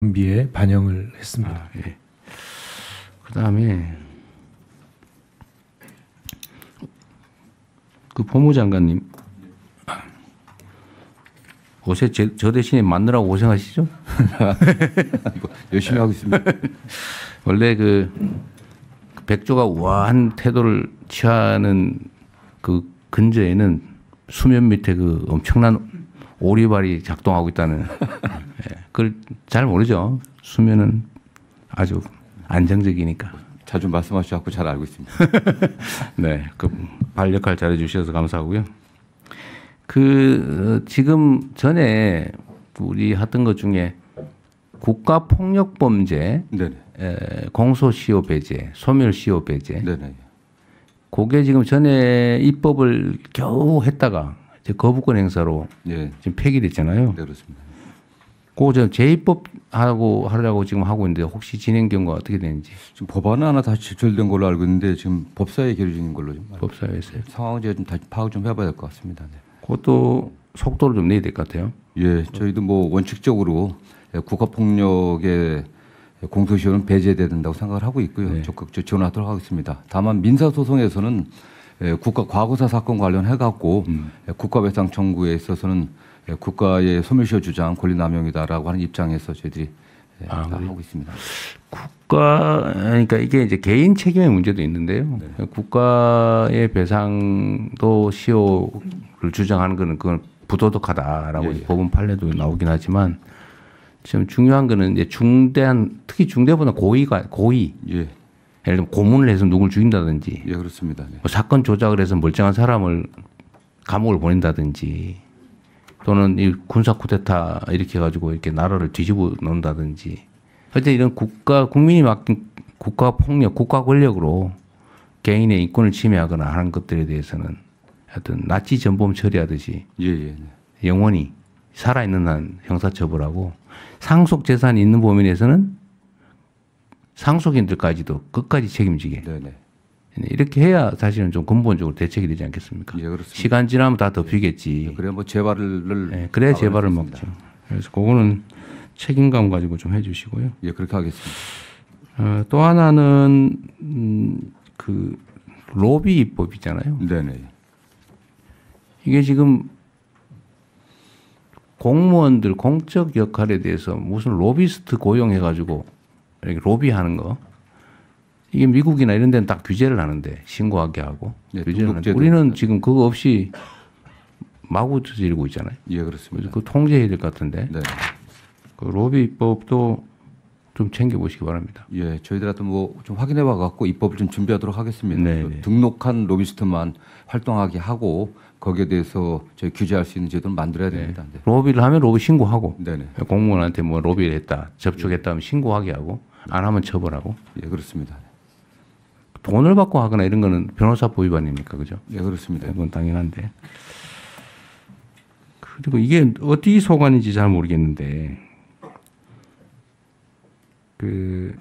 비에 반영을 했습니다. 예. 그다음에 그 법무장관님 요새 저 대신에 맞느라고 고생하시죠? 열심히 하고 있습니다. 원래 그 백조가 우아한 태도를 취하는 그 근저에는 수면 밑에 그 엄청난 오리발이 작동하고 있다는 그걸 잘 모르죠. 수면은 아주 안정적이니까. 자주 말씀하셔서 잘 알고 있습니다. 네, 그 발 역할 잘해 주셔서 감사하고요. 그 지금 전에 우리 하던 것 중에 국가폭력범죄, 공소시효 배제, 소멸시효 배제. 네네. 그게 지금 전에 입법을 겨우 했다가 이제 거부권 행사로 지금 폐기됐잖아요. 네, 그렇습니다. 그저 재입법하고 하려고 지금 하고 있는데 혹시 진행 경과가 어떻게 되는지. 지금 법안은 하나 다시 제출된 걸로 알고 있는데 지금 법사위에 계류 중인 걸로 좀 법사위에서요. 상황을 제가 좀 다시 파악 좀 해봐야 될 것 같습니다. 네. 그것도 속도를 좀 내야 될 것 같아요. 예, 저희도 뭐 원칙적으로 국가폭력의 공소시효는 배제돼야 된다고 생각을 하고 있고요. 네. 적극 지원하도록 하겠습니다. 다만 민사소송에서는 국가 과거사 사건 관련해 갖고 국가배상 청구에 있어서는 국가의 소멸시효 주장 권리남용이다라고 하는 입장에서 저희들이 하고 있습니다. 그러니까 이게 이제 개인 책임의 문제도 있는데요. 네. 국가의 배상도 시효를 주장하는 거는 그건 부도덕하다라고 법원 판례도 나오긴 하지만 지금 중요한 거는 이제 특히 중대보다 고의. 예를 들면 고문을 해서 누굴 죽인다든지. 예, 그렇습니다. 네. 뭐 사건 조작을 해서 멀쩡한 사람을 감옥을 보낸다든지 또는 이 군사 쿠데타 이렇게 해가지고 이렇게 나라를 뒤집어 놓는다든지. 하여튼 이런 국민이 맡긴 국가 폭력, 국가 권력으로 개인의 인권을 침해하거나 하는 것들에 대해서는 하여튼 나치 전범 처리하듯이 영원히 살아있는 한 형사처벌하고 상속 재산이 있는 범위에서는 상속인들까지도 끝까지 책임지게. 네네. 이렇게 해야 사실은 좀 근본적으로 대책이 되지 않겠습니까? 예, 그렇습니다. 시간 지나면 다 덮이겠지. 그래야 뭐 재발을 그래야 재발을 막죠. 그래서 그거는 책임감 가지고 좀 해주시고요. 예, 그렇게 하겠습니다. 또 하나는 그 로비 입법이잖아요. 네네. 이게 지금 공무원들 공적 역할에 대해서 무슨 로비스트 고용해가지고 이렇게 로비하는 거. 이게 미국이나 이런 데는 딱 규제를 하는데 신고하게 하고 규제를 하는데 우리는 지금 그거 없이 마구 저지르고 있잖아요. 예, 그렇습니다. 그 통제해야 될 것 같은데. 네. 그 로비 입법도 좀 챙겨보시기 바랍니다. 예, 저희들한테 뭐 좀 확인해 봐갖고 입법을 좀 준비하도록 하겠습니다. 네. 등록한 로비스트만 활동하게 하고 거기에 대해서 저희 규제할 수 있는 제도를 만들어야 됩니다. 네. 로비를 하면 로비 신고하고 네네. 공무원한테 뭐 로비를 했다, 접촉했다 하면 신고하게 하고 안 하면 처벌하고. 예, 그렇습니다. 돈을 받고 하거나 이런 거는 변호사법 위반입니까, 그죠? 예, 그렇습니다. 그건 당연한데. 그리고 이게 어디 소관인지 잘 모르겠는데, 그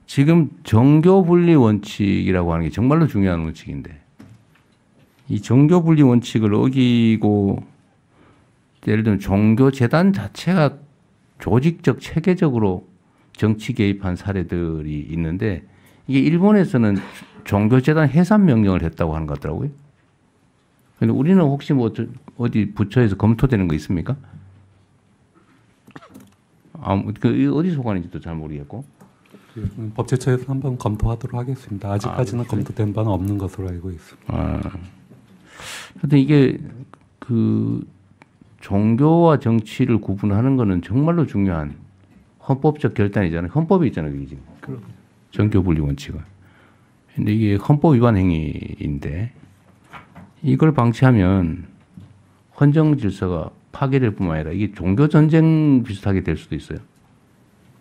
지금 정교 분리 원칙이라고 하는 게 정말로 중요한 원칙인데, 이 정교 분리 원칙을 어기고 예를 들면 종교 재단 자체가 조직적 체계적으로 정치 개입한 사례들이 있는데. 이게 일본에서는 종교재단 해산 명령을 했다고 하는 것 같더라고요. 근데 우리는 혹시 뭐 어디 부처에서 검토되는 거 있습니까? 그 어디 소관인지도 잘 모르겠고. 법제처에서 한번 검토하도록 하겠습니다. 아직까지는 검토된 바는 없는 것으로 알고 있습니다. 하여튼 이게 그 종교와 정치를 구분하는 거는 정말로 중요한 헌법적 결단이잖아요. 헌법이 있잖아요, 이게 지금. 정교 분리 원칙은. 근데 이게 헌법 위반 행위인데 이걸 방치하면 헌정 질서가 파괴될 뿐만 아니라 이게 종교 전쟁 비슷하게 될 수도 있어요.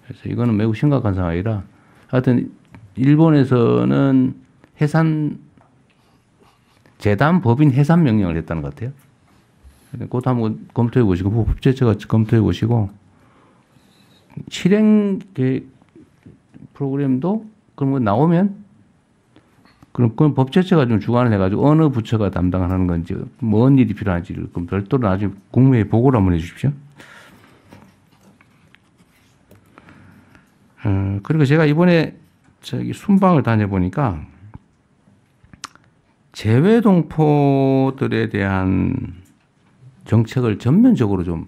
그래서 이거는 매우 심각한 상황이라 하여튼 일본에서는 재단 법인 해산 명령을 했다는 것 같아요. 그것도 한번 검토해 보시고 법제처가 검토해 보시고 실행 프로그램도 그런 거 나오면 그건 법제처가 좀 주관을 해가지고 어느 부처가 담당하는 건지 뭔 일이 필요한지를 그럼 별도로 나중에 국무회의 보고를 한번 해주십시오. 그리고 제가 이번에 저기 순방을 다녀보니까 재외동포들에 대한 정책을 전면적으로 좀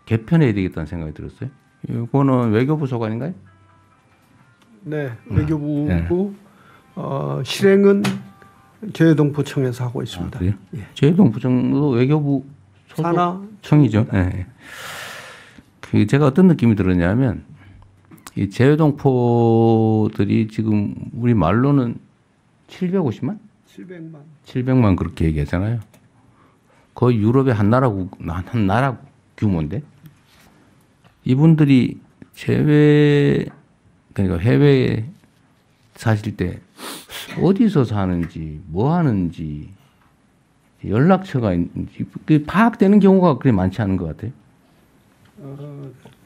개편해야 되겠다는 생각이 들었어요. 이거는 외교부 소관인가요? 네, 외교부고 실행은 재외동포청에서 하고 있습니다. 그래요? 재외동포청도 외교부 소속청이죠. 네. 그 제가 어떤 느낌이 들었냐면 이 재외동포들이 지금 우리 말로는 750만? 700만 그렇게 얘기하잖아요. 거의 유럽의 한 나라 규모인데 이분들이 그러니까 해외에 사실 때 어디서 사는지 뭐 하는지 연락처가 있는지 파악되는 경우가 그렇게 많지 않은 것 같아요.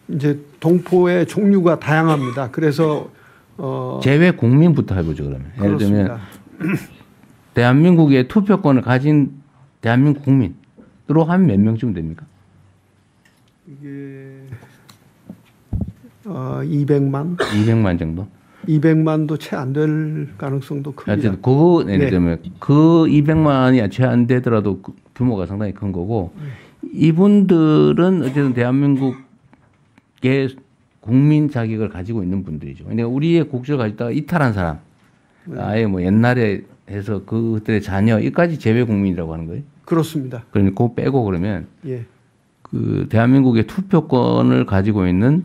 이제 동포의 종류가 다양합니다. 그래서 재외 국민부터 해보죠 그러면. 예를 들면 그렇습니다. 대한민국의 투표권을 가진 대한민국 국민으로 하면 몇 명쯤 됩니까? 이게 200만 200만 정도. 200만도 채 안 될 가능성도 큽니다. 하여튼 그 예를 들면 그 200만이 채 안 되더라도 규모가 상당히 큰 거고 이분들은 어쨌든 대한민국의 국민 자격을 가지고 있는 분들이죠. 그러니까 우리의 국적을 가지다가 이탈한 사람, 아예 뭐 옛날에 해서 그들의 자녀 이까지 재외 국민이라고 하는 거예요. 그렇습니다. 그러니까 그거 빼고 그러면 예. 그 대한민국의 투표권을 가지고 있는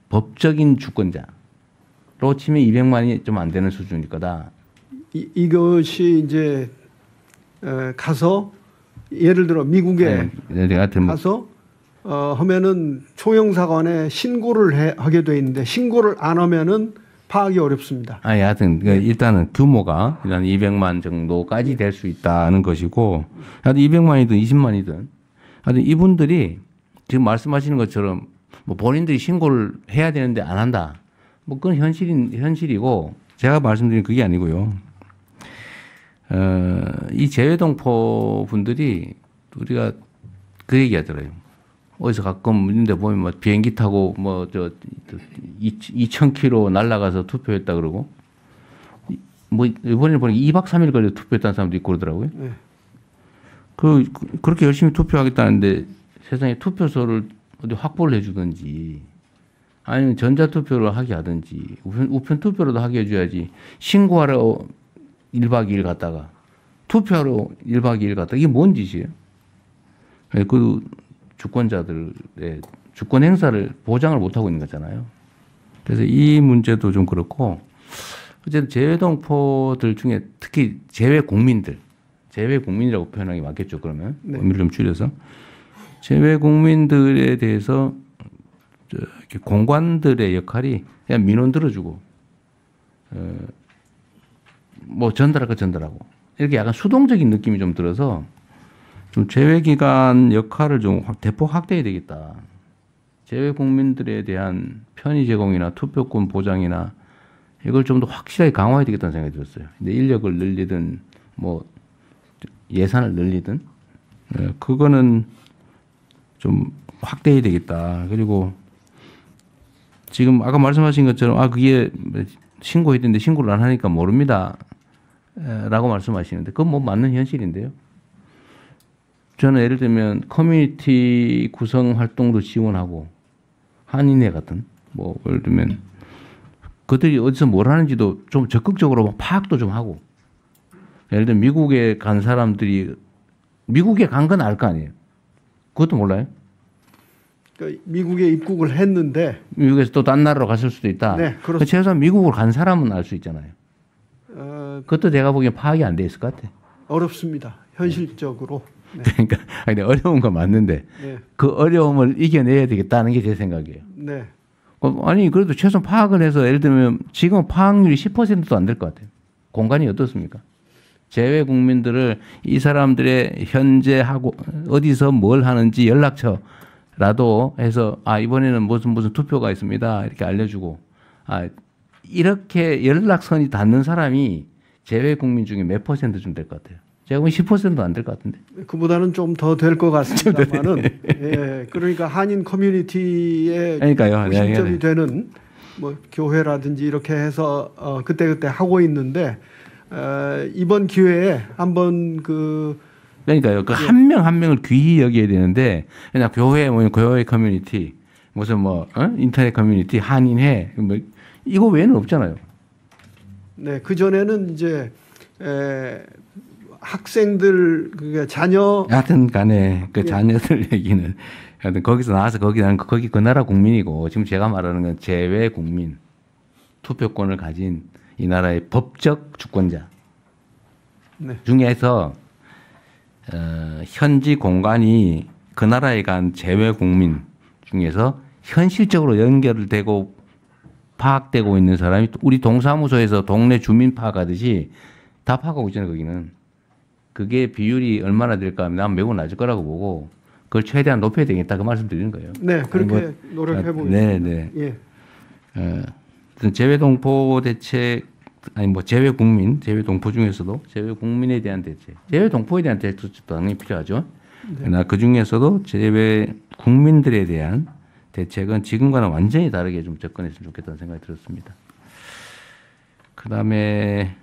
법적인 주권자로 치면 200만이 좀 안 되는 수준일 거다. 이것이 이제 가서 예를 들어 미국에 가서 하면은 총영사관에 신고를 하게 돼 있는데 신고를 안 하면은 파악이 어렵습니다. 하여튼 일단은 규모가 일단 200만 정도까지 될 수 있다는 것이고, 하여튼 200만이든 20만이든, 하여튼 이분들이 지금 말씀하시는 것처럼 뭐 본인들이 신고를 해야 되는데 안 한다. 뭐 그건 현실이고 제가 말씀드린 그게 아니고요. 이 재외동포 분들이 우리가 그 얘기하더라고요. 어디서 가끔 있는데 보면 뭐 비행기 타고 뭐 2,000km 날아가서 투표했다 그러고 뭐 이번에 보니까 2박 3일 걸려 투표했다는 사람도 있고 그러더라고요. 네. 그렇게 열심히 투표하겠다는데 세상에 투표소를 어디 확보를 해주든지 아니면 전자투표를 하게 하든지 우편 투표로도 하게 해줘야지 신고하러 1박 2일 갔다가 투표하러 1박 2일 갔다가 이게 뭔 짓이에요? 그 주권자들의 주권 행사를 보장을 못하고 있는 거잖아요. 그래서 이 문제도 좀 그렇고 어쨌든 재외동포들 중에 특히 재외국민이라고 표현하기 맞겠죠. 그러면 의미를 좀 줄여서 재외국민들에 대해서 공관들의 역할이 그냥 민원 들어주고 뭐 전달할 거 전달하고 이렇게 약간 수동적인 느낌이 좀 들어서 좀 재외기관 역할을 좀 대폭 확대해야 되겠다. 재외국민들에 대한 편의 제공이나 투표권 보장이나 이걸 좀 더 확실하게 강화해야 되겠다는 생각이 들었어요. 근데 인력을 늘리든 뭐 예산을 늘리든 그거는 좀 확대해야 되겠다. 그리고 지금 아까 말씀하신 것처럼 그게 신고해야 되는데 신고를 안 하니까 모릅니다. 라고 말씀하시는데 그건 뭐 맞는 현실인데요. 저는 예를 들면 커뮤니티 구성 활동도 지원하고 한인회 같은 뭐 예를 들면 그들이 어디서 뭘 하는지도 좀 적극적으로 파악도 좀 하고 예를 들면 미국에 간 사람들이 미국에 간 건 알 거 아니에요. 그것도 몰라요? 그러니까 미국에 입국을 했는데 미국에서 또 딴 나라로 갔을 수도 있다. 네, 그렇습니다. 최소한 미국을 간 사람은 알 수 있잖아요. 그것도 제가 보기엔 파악이 안 돼 있을 것 같아. 어렵습니다. 현실적으로. 네. 그러니까 아니, 어려운 건 맞는데 네. 그 어려움을 이겨내야 되겠다는 게 제 생각이에요. 네. 아니 그래도 최소한 파악을 해서 예를 들면 지금 파악률이 10%도 안 될 것 같아요. 공간이 어떻습니까? 재외 국민들을 이 사람들의 현재 하고 어디서 뭘 하는지 연락처라도 해서 이번에는 무슨 투표가 있습니다. 이렇게 알려주고 이렇게 연락선이 닿는 사람이 재외 국민 중에 몇 %쯤 될 것 같아요. 제가 보면 10%도 안 될 것 같은데. 그보다는 좀 더 될 것 같습니다만은 예, 그러니까 한인 커뮤니티의 그러니까요. 중심점이 되는 뭐 교회라든지 이렇게 해서 그때그때 하고 있는데 이번 기회에 한번 그러니까요. 그 한 명 한 명을 귀히 여겨야 되는데 그냥 교회 뭐 교회 커뮤니티 무슨 뭐 인터넷 커뮤니티 한인회 뭐 이거 외에는 없잖아요. 네, 그 전에는 이제 학생들 그게 자녀 하여튼 간에 그 자녀들 얘기는 하여튼 거기서 나와서 거기 그 나라 국민이고 지금 제가 말하는 건 재외 국민 투표권을 가진 이 나라의 법적 주권자 네. 중에서 현지 공간이 그 나라에 간 재외 국민 중에서 현실적으로 연결되고 파악되고 있는 사람이 우리 동사무소에서 동네 주민 파악하듯이 다 파악하고 있잖아요. 거기는. 그게 비율이 얼마나 될까 하면 난 매우 낮을 거라고 보고 그걸 최대한 높여야 되겠다 그 말씀 드리는 거예요. 네, 그렇게 노력해 보겠습니다. 네. 예. 재외 동포 대책 아니 뭐 재외 국민, 재외 동포 중에서도 재외 국민에 대한 대책, 재외 동포에 대한 대책도 당연히 필요하죠. 그러나 그 중에서도 재외 국민들에 대한 대책은 지금과는 완전히 다르게 좀 접근했으면 좋겠다는 생각이 들었습니다. 그다음에